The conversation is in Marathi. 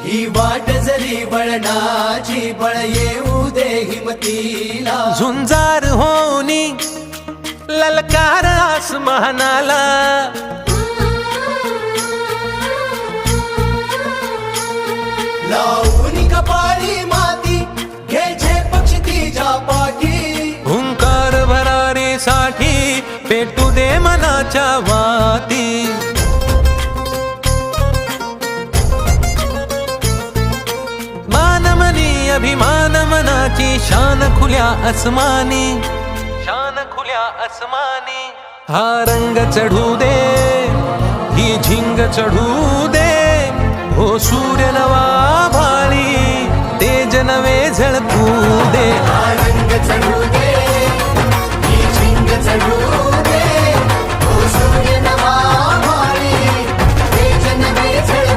ही वाट जरी बळणाची बळ येऊ दे हिमतीला झुंजार होनी ललकार आसमानाला लावून कपाळी माती घ्यायचे पक्षी तिच्या पाठी हुंकार भरारीसाठी पेटू दे मनाच्या वाती मानमनी अभिमान मनाची शान खुल्या आसमानी शान खुल्या आसमानी हा रंग चढू दे ही झिंग चढू दे हो सूर्य नवा भाळी तेज नवे झळकू दे रंग चढू